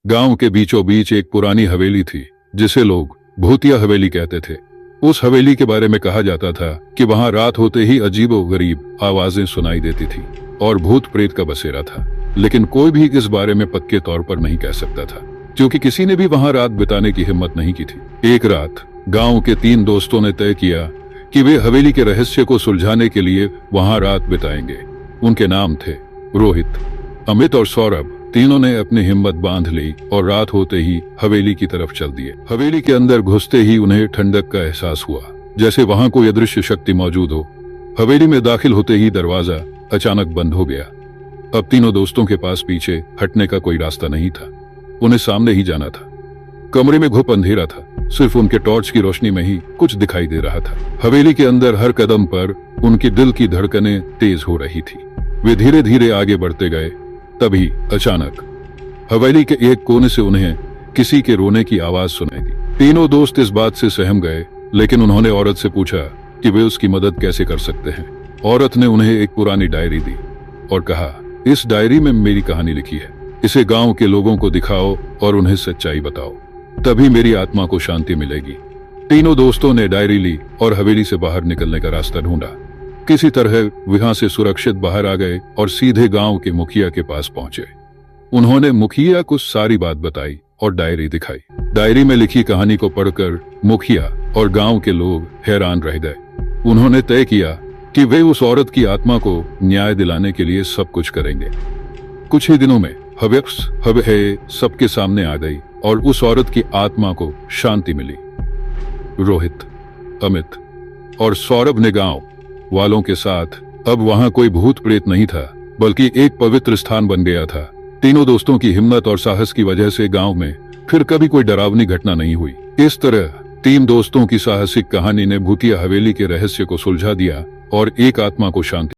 गांव के बीचों बीच एक पुरानी हवेली थी जिसे लोग भूतिया हवेली कहते थे। उस हवेली के बारे में कहा जाता था कि वहां रात होते ही अजीबोगरीब आवाजें सुनाई देती थी और भूत प्रेत का बसेरा था। लेकिन कोई भी इस बारे में पक्के तौर पर नहीं कह सकता था क्योंकि किसी ने भी वहां रात बिताने की हिम्मत नहीं की थी। एक रात गांव के 3 दोस्तों ने तय किया कि वे हवेली के रहस्य को सुलझाने के लिए वहां रात बिताएंगे। उनके नाम थे रोहित, अमित और सौरभ। तीनों ने अपनी हिम्मत बांध ली और रात होते ही हवेली की तरफ चल दिए। हवेली के अंदर घुसते ही उन्हें ठंडक का एहसास हुआ, जैसे वहां कोई अदृश्य शक्ति मौजूद हो। हवेली में दाखिल होते ही दरवाजा अचानक बंद हो गया। अब तीनों दोस्तों के पास पीछे हटने का कोई रास्ता नहीं था, उन्हें सामने ही जाना था। कमरे में घुप अंधेरा था, सिर्फ उनके टॉर्च की रोशनी में ही कुछ दिखाई दे रहा था। हवेली के अंदर हर कदम पर उनकी दिल की धड़कनें तेज हो रही थी। वे धीरे धीरे आगे बढ़ते गए। तभी अचानक हवेली के एक कोने से उन्हें किसी के रोने की आवाज सुनाई दी। तीनों दोस्त इस बात से सहम गए, लेकिन उन्होंने औरत से पूछा कि वे उसकी मदद कैसे कर सकते हैं। औरत ने उन्हें एक पुरानी डायरी दी और कहा, इस डायरी में मेरी कहानी लिखी है, इसे गांव के लोगों को दिखाओ और उन्हें सच्चाई बताओ, तभी मेरी आत्मा को शांति मिलेगी। तीनों दोस्तों ने डायरी ली और हवेली से बाहर निकलने का रास्ता ढूंढा। किसी तरह वहां से सुरक्षित बाहर आ गए और सीधे गांव के मुखिया के पास पहुंचे। उन्होंने मुखिया को सारी बात बताई और डायरी दिखाई। डायरी में लिखी कहानी को पढ़कर मुखिया और गांव के लोग हैरान रह गए। उन्होंने तय किया कि वे उस औरत की आत्मा को न्याय दिलाने के लिए सब कुछ करेंगे। कुछ ही दिनों में हवे सबके सामने आ गई और उस औरत की आत्मा को शांति मिली। रोहित, अमित और सौरभ ने गांव वालों के साथ अब वहां कोई भूत प्रेत नहीं था, बल्कि एक पवित्र स्थान बन गया था। तीनों दोस्तों की हिम्मत और साहस की वजह से गांव में फिर कभी कोई डरावनी घटना नहीं हुई। इस तरह 3 दोस्तों की साहसिक कहानी ने भूतिया हवेली के रहस्य को सुलझा दिया और एक आत्मा को शांति